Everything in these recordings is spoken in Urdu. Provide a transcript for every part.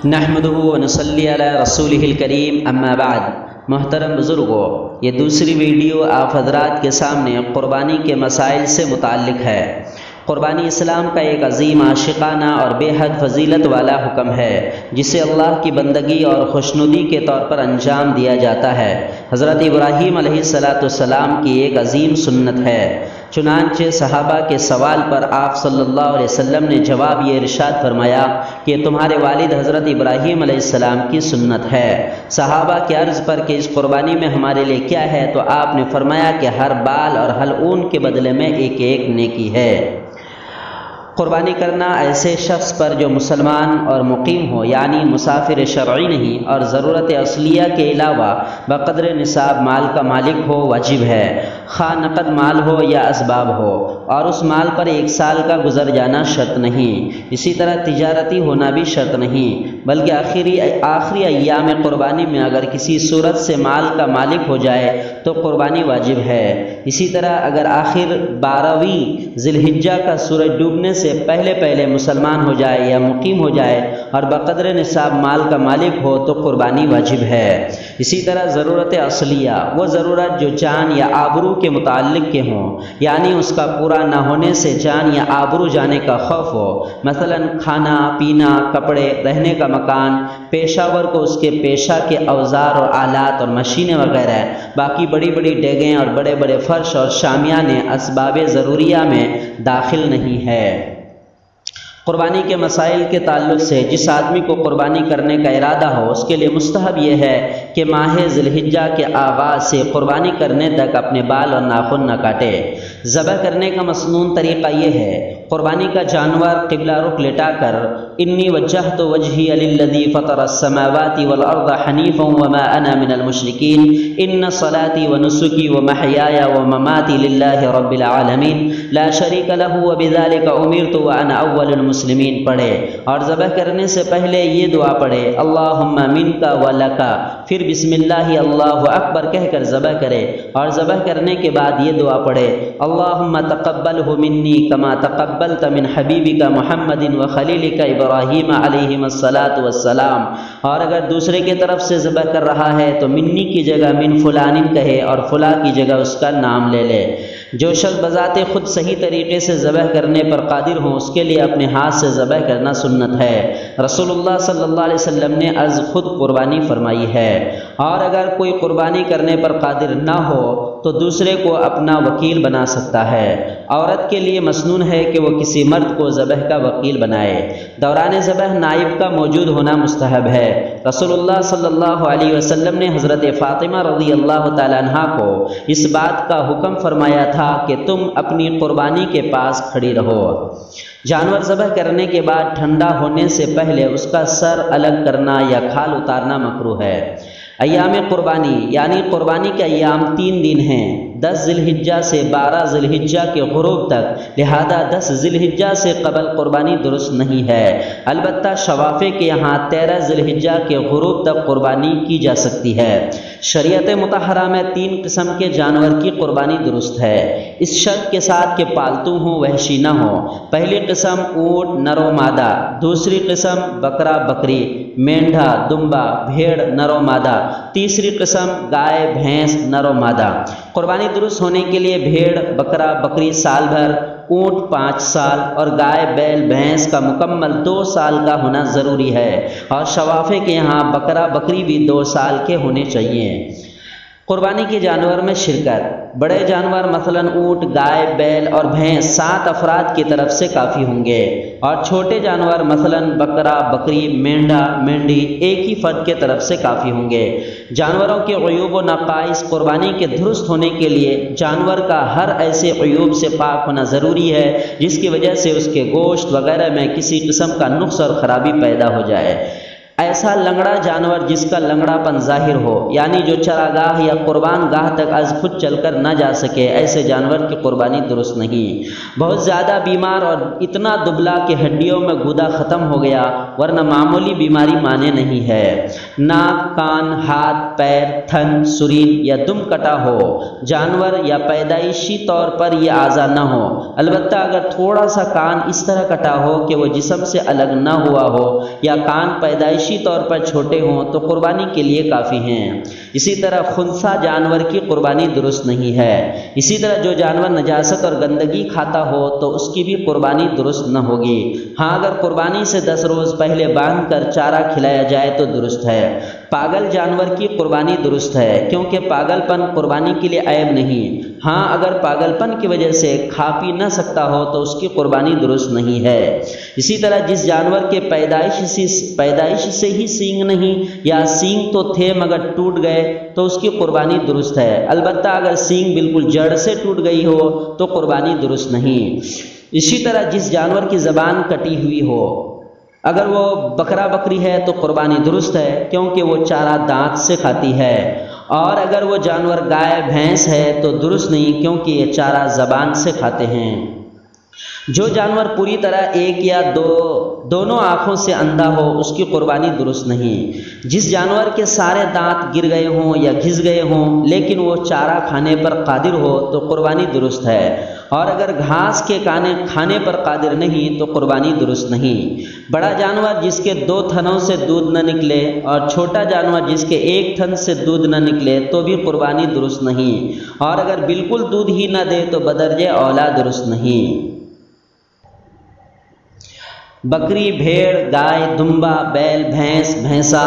نحمدہ و نصلی علی رسولہ الکریم اما بعد۔ محترم بزرگوں، یہ دوسری ویڈیو آپ حضرات کے سامنے قربانی کے مسائل سے متعلق ہے۔ قربانی اسلام کا ایک عظیم عاشقانہ اور بے حد فضیلت والا حکم ہے، جسے اللہ کی بندگی اور خوشنودی کے طور پر انجام دیا جاتا ہے۔ حضرت ابراہیم علیہ السلام کی ایک عظیم سنت ہے۔ چنانچہ صحابہ کے سوال پر آپ صلی اللہ علیہ وسلم نے جواب یہ ارشاد فرمایا کہ تمہارے والد حضرت ابراہیم علیہ السلام کی سنت ہے۔ صحابہ کے عرض پر کہ اس قربانی میں ہمارے لیے کیا ہے، تو آپ نے فرمایا کہ ہر بال اور ہر اون کے بدلے میں ایک ایک نیکی ہے۔ قربانی کرنا ایسے شخص پر جو مسلمان اور مقیم ہو، یعنی مسافر شرعی نہیں، اور ضرورت اصلیہ کے علاوہ بقدر نصاب مال کا مالک ہو، واجب ہے، خواہ نقد مال ہو یا اسباب ہو، اور اس مال پر 1 سال کا گزر جانا شرط نہیں۔ اسی طرح تجارتی ہونا بھی شرط نہیں، بلکہ آخری ایام قربانی میں اگر کسی صورت سے مال کا مالک ہو جائے تو قربانی واجب ہے۔ اسی طرح اگر آخر 12ویں ذی الحجہ کا سورج ڈوبنے سے پہلے مسلمان ہو جائے یا مقیم ہو جائے اور بقدر نصاب مال کا مالک ہو تو قربانی واجب ہے۔ اسی طرح ضرورت اصلیہ، وہ ضرورت جو جان یا آبرو کے متعلق کے ہوں، یعنی اس کا پورا نہ ہونے سے جان یا آبرو جانے کا خوف ہو، مثلا کھانا پینا، کپڑے، رہنے کا مکان، پیشہ ور کو اس کے پیشہ کے اوزار اور آلات اور مشینیں وغیرہ، باقی بڑی بڑی ڈیگیں اور بڑے بڑے فرش اور شامیانے اسباب ضروریہ میں داخل نہیں ہے۔ قربانی کے مسائل کے تعلق سے جس آدمی کو قربانی کرنے کا ارادہ ہو، اس کے لیے مستحب یہ ہے کہ ماہ ذی الحجہ کے آغاز سے قربانی کرنے تک اپنے بال اور ناخن نہ کاٹے۔ ذبح کرنے کا مسنون طریقہ یہ ہے، قربانی کا جانور قبلہ رخ لٹا کر انی وجہت وجہی للذی فطر السماوات والارض حنیفا وما انا من المشرکین ان صلاتی ونسکی ومحیای ومماتی للہ رب العالمین لا شریک لہ وبذلک امرت وانا اول المسلمین پڑھے، اور ذبح کرنے سے پہلے یہ دعا پڑھے، اللہم منک ولک، پھر بسم اللہ اللہ اکبر کہہ کر ذبح کرے، اور ذبح کرنے کے بعد یہ دعا پڑھے، اللہم تقبلہ منی کما تقبلت من حبیبک محمد وخلیلک ابراہیم علیہ السلام۔ اور اگر دوسرے کی طرف سے ذبح کر رہا ہے تو منی کی جگہ من فلان کہے اور فلاں کی جگہ اس کا نام لے لے۔ جو شخص بذات خود صحیح طریقے سے ذبح کرنے پر قادر ہوں، اس کے لیے اپنے ہاتھ سے ذبح کرنا سنت ہے۔ رسول اللہ صلی اللہ علیہ وسلم نے از خود قربانی فرمائی ہے۔ اور اگر کوئی قربانی کرنے پر قادر نہ ہو تو دوسرے کو اپنا وکیل بنا سکتا ہے۔ عورت کے لیے مسنون ہے کہ وہ کسی مرد کو ذبح کا وکیل بنائے۔ دوران ذبح نائب کا موجود ہونا مستحب ہے۔ رسول اللہ صلی اللہ علیہ وسلم نے حضرت فاطمہ رضی اللہ تعالیٰ عنہا کو اس بات کا حکم فرمایا تھا کہ تم اپنی قربانی کے پاس کھڑی رہو۔ جانور ذبح کرنے کے بعد ٹھنڈا ہونے سے پہلے اس کا سر الگ کرنا یا کھال اتارنا مکروہ ہے۔ ایام قربانی، یعنی قربانی کے ایام 3 دن ہیں، 10 ذی الحجہ سے 12 ذی الحجہ کے غروب تک، لہذا 10 ذی الحجہ سے قبل قربانی درست نہیں ہے۔ البتہ شوافے کے یہاں 13 ذی الحجہ کے غروب تک قربانی کی جا سکتی ہے۔ شریعت مطہرہ میں 3 قسم کے جانور کی قربانی درست ہے، اس شرط کے ساتھ کہ پالتو ہوں، وحشی نہ ہو۔ پہلی قسم اونٹ نر و مادہ، دوسری قسم بکرا بکری، مینڈھا دمبا بھیڑ نر و مادہ، تیسری قسم گائے بھینس نر و مادہ۔ قربانی درست ہونے کے لیے بھیڑ بکرا بکری سال بھر، اونٹ 5 سال اور گائے بیل بھینس کا مکمل 2 سال کا ہونا ضروری ہے، اور شوافے کے یہاں بکرا بکری بھی 2 سال کے ہونے چاہیے۔ قربانی کے جانور میں شرکت، بڑے جانور مثلا اونٹ گائے بیل اور بھینس 7 افراد کی طرف سے کافی ہوں گے، اور چھوٹے جانور مثلا بکرا بکری مینڈھا مینڈھی ایک ہی فرد کے طرف سے کافی ہوں گے۔ جانوروں کے عیوب و نقائص قربانی کے درست ہونے کے لیے جانور کا ہر ایسے عیوب سے پاک ہونا ضروری ہے جس کی وجہ سے اس کے گوشت وغیرہ میں کسی قسم کا نقص اور خرابی پیدا ہو جائے۔ ایسا لنگڑا جانور جس کا لنگڑا پن ظاہر ہو، یعنی جو چراگاہ یا قربان گاہ تک از خود چل کر نہ جا سکے، ایسے جانور کی قربانی درست نہیں۔ بہت زیادہ بیمار اور اتنا دبلا کہ ہڈیوں میں گودا ختم ہو گیا، ورنہ معمولی بیماری مانے نہیں ہے۔ ناک کان ہاتھ پیر تھن سرین یا دم کٹا ہو جانور یا پیدائشی طور پر یہ اعضا نہ ہو، البتہ اگر تھوڑا سا کان اس طرح کٹا ہو کہ وہ جسم سے الگ نہ ہوا ہو، یا کان پیدائشی پیدائشی طور پر چھوٹے ہوں تو قربانی کے لیے کافی ہیں۔ اسی طرح خنثی جانور کی قربانی درست نہیں ہے۔ اسی طرح جو جانور نجاست اور گندگی کھاتا ہو تو اس کی بھی قربانی درست نہ ہوگی۔ ہاں اگر قربانی سے 10 روز پہلے باندھ کر چارہ کھلایا جائے تو درست ہے۔ پاگل جانور کی قربانی درست ہے کیونکہ پاگل پن قربانی کے لیے عیب نہیں۔ ہاں اگر پاگل پن کی وجہ سے کھا پی نہ سکتا ہو تو اس کی قربانی درست نہیں ہے۔ اسی طرح جس جانور کے پیدائش سے ہی سینگ نہیں یا سینگ تو تھے مگر ٹوٹ گئے تو اس کی قربانی درست ہے، البتہ اگر سینگ بالکل جڑ سے ٹوٹ گئی ہو تو قربانی درست نہیں۔ اسی طرح جس جانور کی زبان کٹی ہوئی ہو، اگر وہ بکرا بکری ہے تو قربانی درست ہے کیونکہ وہ چارہ دانت سے کھاتی ہے، اور اگر وہ جانور گائے بھینس ہے تو درست نہیں کیونکہ یہ چارہ زبان سے کھاتے ہیں۔ جو جانور پوری طرح ایک یا دونوں آنکھوں سے اندھا ہو اس کی قربانی درست نہیں۔ جس جانور کے سارے دانت گر گئے ہوں یا گھس گئے ہوں لیکن وہ چارہ کھانے پر قادر ہو تو قربانی درست ہے، اور اگر گھاس کے کھانے پر قادر نہیں تو قربانی درست نہیں۔ بڑا جانور جس کے 2 تھنوں سے دودھ نہ نکلے اور چھوٹا جانور جس کے 1 تھن سے دودھ نہ نکلے تو بھی قربانی درست نہیں، اور اگر بالکل دودھ ہی نہ دے تو بدرجہ اولا درست نہیں۔ بکری، بھیڑ، گائے، دمبا، بیل، بھینس، بھینسا،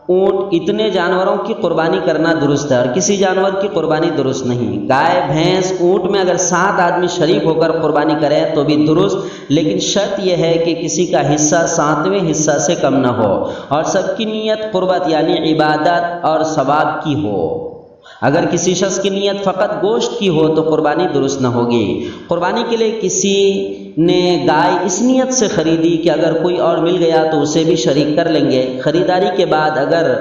اونٹ، اتنے جانوروں کی قربانی کرنا درست ہے اور کسی جانور کی قربانی درست نہیں۔ گائے، بھینس، اونٹ میں اگر 7 آدمی شریک ہو کر قربانی کریں تو بھی درست، لیکن شرط یہ ہے کہ کسی کا حصہ 7ویں حصہ سے کم نہ ہو اور سب کی نیت قربت یعنی عبادت اور ثواب کی ہو۔ اگر کسی شخص کی نیت فقط گوشت کی ہو تو قربانی درست نہ ہوگی۔ قربانی کے لیے کسی نے گائے اس نیت سے خریدی کہ اگر کوئی اور مل گیا تو اسے بھی شریک کر لیں گے، خریداری کے بعد اگر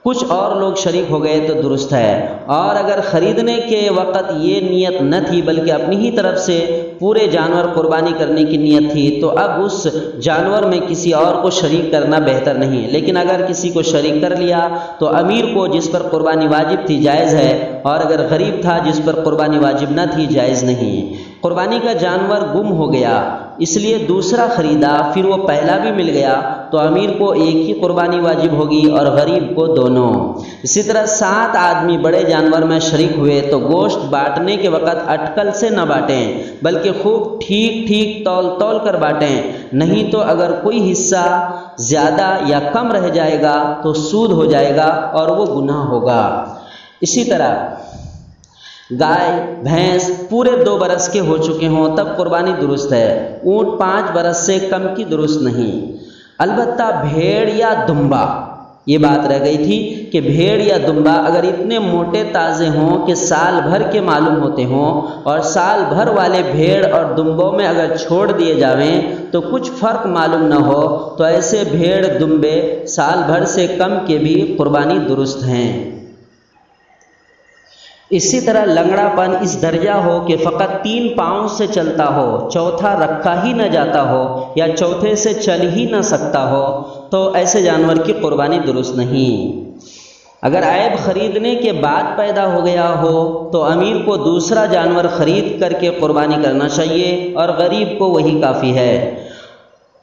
کچھ اور لوگ شریک ہو گئے تو درست ہے، اور اگر خریدنے کے وقت یہ نیت نہ تھی بلکہ اپنی ہی طرف سے پورے جانور قربانی کرنے کی نیت تھی تو اب اس جانور میں کسی اور کو شریک کرنا بہتر نہیں، لیکن اگر کسی کو شریک کر لیا تو امیر کو جس پر قربانی واجب تھی جائز ہے، اور اگر غریب تھا جس پر قربانی واجب نہ تھی جائز نہیں۔ قربانی کا جانور گم ہو گیا اس لیے دوسرا خریدا، پھر وہ پہلا بھی مل گیا تو امیر کو ایک ہی قربانی واجب ہوگی اور غریب کو دونوں۔ اسی طرح 7 آدمی بڑے جانور میں شریک ہوئے تو گوشت بانٹنے کے وقت اٹکل سے نہ بانٹیں بلکہ خوب ٹھیک تول کر بانٹیں، نہیں تو اگر کوئی حصہ زیادہ یا کم رہ جائے گا تو سود ہو جائے گا اور وہ گناہ ہوگا۔ اسی طرح گائے، بھینس پورے 2 برس کے ہو چکے ہوں تب قربانی درست ہے، اونٹ 5 برس سے کم کی درست نہیں۔ البتہ بھیڑ یا دمبا، یہ بات رہ گئی تھی کہ بھیڑ یا دمبا اگر اتنے موٹے تازے ہوں کہ سال بھر کے معلوم ہوتے ہوں اور سال بھر والے بھیڑ اور دمبوں میں اگر چھوڑ دیے جاویں تو کچھ فرق معلوم نہ ہو تو ایسے بھیڑ دمبے سال بھر سے کم کے بھی قربانی درست ہیں۔ اسی طرح لنگڑا پن اس درجہ ہو کہ فقط 3 پاؤں سے چلتا ہو، چوتھا رکھا ہی نہ جاتا ہو یا چوتھے سے چل ہی نہ سکتا ہو تو ایسے جانور کی قربانی درست نہیں۔ اگر عیب خریدنے کے بعد پیدا ہو گیا ہو تو امیر کو دوسرا جانور خرید کر کے قربانی کرنا چاہیے اور غریب کو وہی کافی ہے۔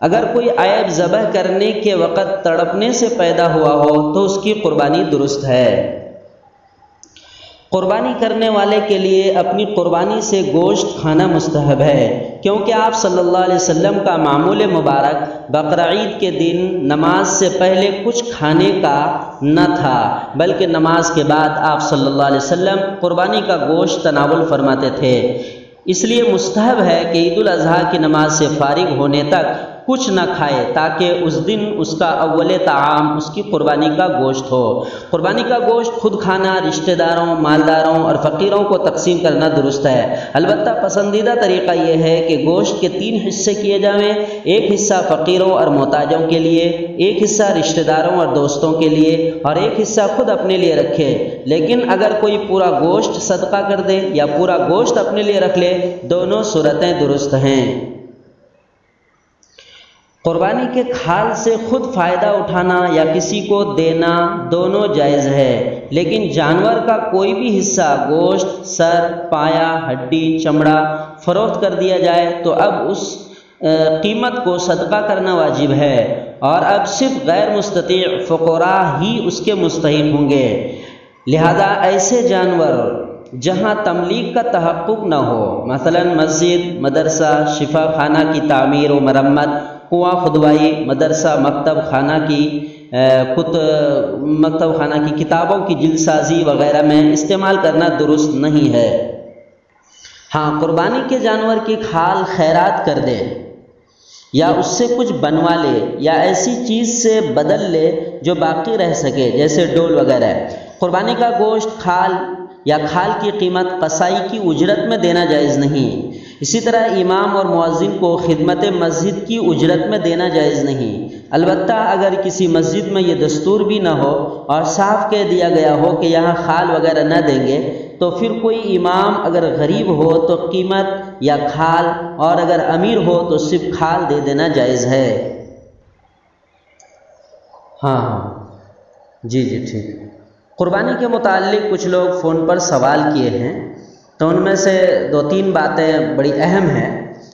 اگر کوئی عیب ذبح کرنے کے وقت تڑپنے سے پیدا ہوا ہو تو اس کی قربانی درست ہے۔ قربانی کرنے والے کے لیے اپنی قربانی سے گوشت کھانا مستحب ہے، کیونکہ آپ صلی اللہ علیہ وسلم کا معمول مبارک بقرعید کے دن نماز سے پہلے کچھ کھانے کا نہ تھا، بلکہ نماز کے بعد آپ صلی اللہ علیہ وسلم قربانی کا گوشت تناول فرماتے تھے۔ اس لیے مستحب ہے کہ عید الاضحیٰ کی نماز سے فارغ ہونے تک کچھ نہ کھائے تاکہ اس دن اس کا اول طعام اس کی قربانی کا گوشت ہو۔ قربانی کا گوشت خود کھانا رشتہ داروں، مالداروں اور فقیروں کو تقسیم کرنا درست ہے، البتہ پسندیدہ طریقہ یہ ہے کہ گوشت کے 3 حصے کیے جائیں، ایک حصہ فقیروں اور محتاجوں کے لیے، ایک حصہ رشتہ داروں اور دوستوں کے لیے اور ایک حصہ خود اپنے لیے رکھے۔ لیکن اگر کوئی پورا گوشت صدقہ کر دے یا پورا گوشت اپنے لیے رکھ لے، دونوں صورتیں درست ہیں۔ قربانی کے کھال سے خود فائدہ اٹھانا یا کسی کو دینا دونوں جائز ہے، لیکن جانور کا کوئی بھی حصہ گوشت، سر، پایا، ہڈی، چمڑا فروخت کر دیا جائے تو اب اس قیمت کو صدقہ کرنا واجب ہے، اور اب صرف غیر مستطیع فقراء ہی اس کے مستحق ہوں گے۔ لہذا ایسے جانور جہاں تملیک کا تحقق نہ ہو، مثلا مسجد، مدرسہ، شفا خانہ کی تعمیر و مرمت، کنواں کھدوائی، مدرسہ، مکتب خانہ کی کتابوں کی جلد سازی وغیرہ میں استعمال کرنا درست نہیں ہے۔ ہاں، قربانی کے جانور کی کھال خیرات کر دے یا اس سے کچھ بنوا لے یا ایسی چیز سے بدل لے جو باقی رہ سکے، جیسے ڈول وغیرہ۔ قربانی کا گوشت کھال یا کھال کی قیمت قصائی کی اجرت میں دینا جائز نہیں۔ اسی طرح امام اور مؤذن کو خدمت مسجد کی اجرت میں دینا جائز نہیں، البتہ اگر کسی مسجد میں یہ دستور بھی نہ ہو اور صاف کہہ دیا گیا ہو کہ یہاں کھال وغیرہ نہ دیں گے، تو پھر کوئی امام اگر غریب ہو تو قیمت یا کھال، اور اگر امیر ہو تو صرف کھال دے دینا جائز ہے۔ ہاں جی ٹھیک۔ قربانی کے متعلق کچھ لوگ فون پر سوال کیے ہیں، تو ان میں سے 2-3 باتیں بڑی اہم ہیں۔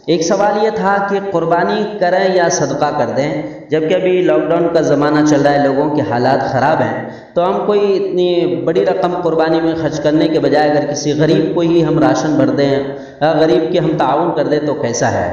ایک سوال یہ تھا کہ قربانی کریں یا صدقہ کر دیں، جبکہ ابھی لاک ڈاؤن کا زمانہ چل رہا ہے، لوگوں کے حالات خراب ہیں، تو ہم کوئی اتنی بڑی رقم قربانی میں خرچ کرنے کے بجائے اگر کسی غریب کو ہی ہم راشن بھر دیں، غریب کے ہم تعاون کر دیں تو کیسا ہے؟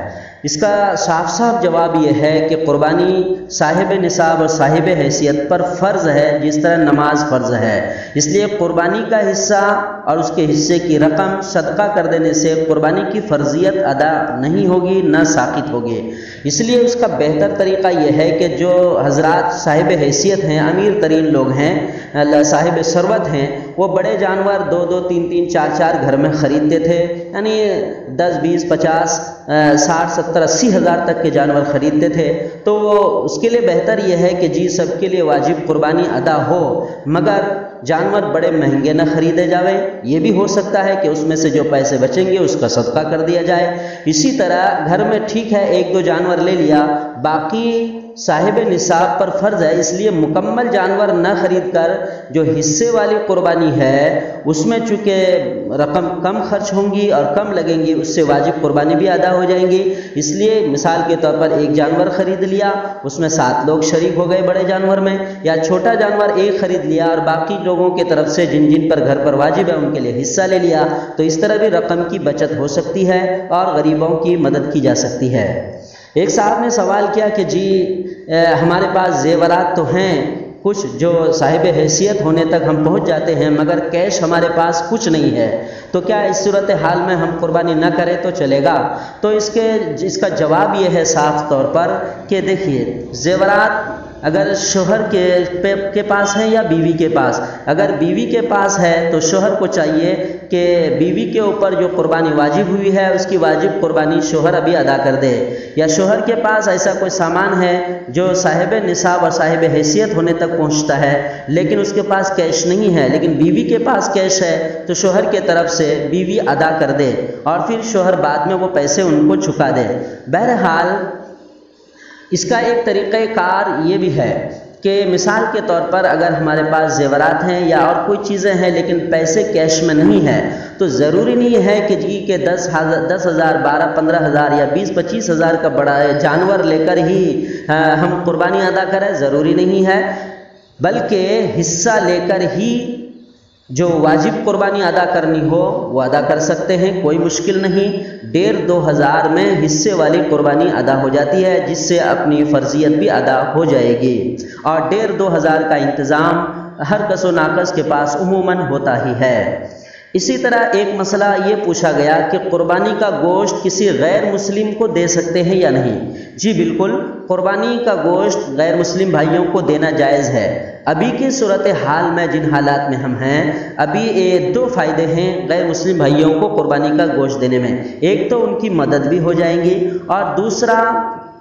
اس کا صاف جواب یہ ہے کہ قربانی صاحب نصاب اور صاحب حیثیت پر فرض ہے، جس طرح نماز فرض ہے۔ اس لیے قربانی کا حصہ اور اس کے حصے کی رقم صدقہ کر دینے سے قربانی کی فرضیت ادا نہیں ہوگی، نہ ساقط ہوگی۔ اس لیے اس کا بہتر طریقہ یہ ہے کہ جو حضرات صاحب حیثیت ہیں، امیر ترین لوگ ہیں، صاحب ثروت ہیں، وہ بڑے جانور 2-2، 3-3، 4-4 گھر میں خریدتے تھے، یعنی 10، 20، 50، 60، 70، 80 ہزار تک کے جانور خریدتے تھے، تو اس کے لیے بہتر یہ ہے کہ جی سب کے لیے واجب قربانی ادا ہو، مگر جانور بڑے مہنگے نہ خریدے جاوے۔ یہ بھی ہو سکتا ہے کہ اس میں سے جو پیسے بچیں گے اس کا صدقہ کر دیا جائے۔ اسی طرح گھر میں ٹھیک ہے 1-2 جانور لے لیا، باقی صاحب نصاب پر فرض ہے، اس لیے مکمل جانور نہ خرید کر جو حصے والی قربانی ہے اس میں چونکہ رقم کم خرچ ہوں گی اور کم لگیں گی، اس سے واجب قربانی بھی ادا ہو جائیں گی۔ اس لیے مثال کے طور پر 1 جانور خرید لیا، اس میں 7 لوگ شریک ہو گئے بڑے جانور میں، یا چھوٹا جانور 1 خرید لیا اور باقی لوگوں کی طرف سے جن پر گھر پر واجب ہے ان کے لیے حصہ لے لیا، تو اس طرح بھی رقم کی بچت ہو سکتی ہے اور غریبوں کی مدد کی جا سکتی ہے۔ ایک صاحب نے سوال کیا کہ جی ہمارے پاس زیورات تو ہیں کچھ جو صاحب حیثیت ہونے تک ہم پہنچ جاتے ہیں، مگر کیش ہمارے پاس کچھ نہیں ہے، تو کیا اس صورتحال میں ہم قربانی نہ کریں تو چلے گا؟ تو اس کا جواب یہ ہے صاف طور پر کہ دیکھیے، زیورات اگر شوہر کے پاس ہے یا بیوی کے پاس، اگر بیوی کے پاس ہے تو شوہر کو چاہیے کہ بیوی کے اوپر جو قربانی واجب ہوئی ہے اس کی واجب قربانی شوہر ابھی ادا کر دے، یا شوہر کے پاس ایسا کوئی سامان ہے جو صاحب نصاب اور صاحب حیثیت ہونے تک پہنچتا ہے لیکن اس کے پاس کیش نہیں ہے، لیکن بیوی کے پاس کیش ہے، تو شوہر کے طرف سے بیوی ادا کر دے اور پھر شوہر بعد میں وہ پیسے ان کو چکا دے۔ بہرحال اس کا ایک طریقہ کار یہ بھی ہے کہ مثال کے طور پر اگر ہمارے پاس زیورات ہیں یا اور کوئی چیزیں ہیں لیکن پیسے کیش میں نہیں ہیں، تو ضروری نہیں ہے کہ جی کہ 10,000، 12، 15,000 یا 20-25 ہزار کا بڑا جانور لے کر ہی ہم قربانی ادا کریں، ضروری نہیں ہے، بلکہ حصہ لے کر ہی جو واجب قربانی ادا کرنی ہو وہ ادا کر سکتے ہیں، کوئی مشکل نہیں۔ 1,500-2 ہزار میں حصے والی قربانی ادا ہو جاتی ہے، جس سے اپنی فرضیت بھی ادا ہو جائے گی، اور 1,500-2 ہزار کا انتظام ہر کس و ناکس کے پاس عموماً ہوتا ہی ہے۔ اسی طرح ایک مسئلہ یہ پوچھا گیا کہ قربانی کا گوشت کسی غیر مسلم کو دے سکتے ہیں یا نہیں؟ جی بالکل، قربانی کا گوشت غیر مسلم بھائیوں کو دینا جائز ہے۔ ابھی کی صورتحال میں جن حالات میں ہم ہیں، ابھی 2 فائدے ہیں غیر مسلم بھائیوں کو قربانی کا گوشت دینے میں۔ ایک تو ان کی مدد بھی ہو جائیں گی، اور دوسرا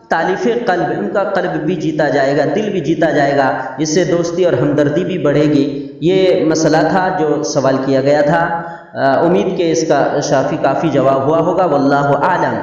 تالیف قلب، ان کا قلب بھی جیتا جائے گا، دل بھی جیتا جائے گا، جس سے دوستی اور ہمدردی بھی بڑھے گی۔ یہ مسئلہ تھا جو سوال کیا گیا تھا۔ امید کہ اس کا کافی جواب ہوا ہوگا، واللہ اعلم۔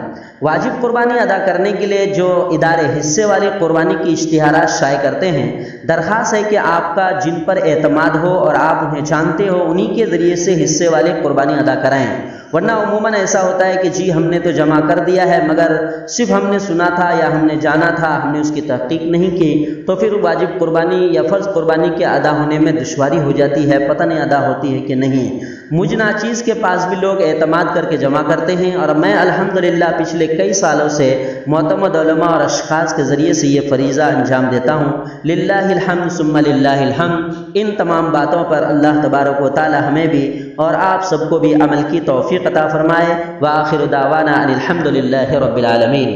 واجب قربانی ادا کرنے کے لیے جو ادارے حصے والی قربانی کی اشتہارات شائع کرتے ہیں، درخواست ہے کہ آپ کا جن پر اعتماد ہو اور آپ انہیں جانتے ہو انہی کے ذریعے سے حصے والی قربانی ادا کرائیں، ورنہ عموماً ایسا ہوتا ہے کہ جی ہم نے تو جمع کر دیا ہے مگر صرف ہم نے سنا تھا یا ہم نے جانا تھا، ہم نے اس کی تحقیق نہیں کی، تو پھر واجب قربانی یا فرض قربانی کے ادا ہونے میں دشواری ہو جاتی ہے، پتہ نہیں ادا ہوتی ہے کہ نہیں۔ مجھ ناچیز کے پاس بھی لوگ اعتماد کر کے جمع کرتے ہیں، اور میں الحمدللہ پچھلے کئی سالوں سے معتمد علماء اور اشخاص کے ذریعے سے یہ فریضہ انجام دیتا ہوں۔ للہ الحمد ثم للہ الحمد۔ ان تمام باتوں پر اللہ تبارک و تعالی ہمیں بھی اور آپ سب کو بھی عمل کی توفیق عطا فرمائے۔ وآخر دعوانا ان الحمد للہ رب العالمین۔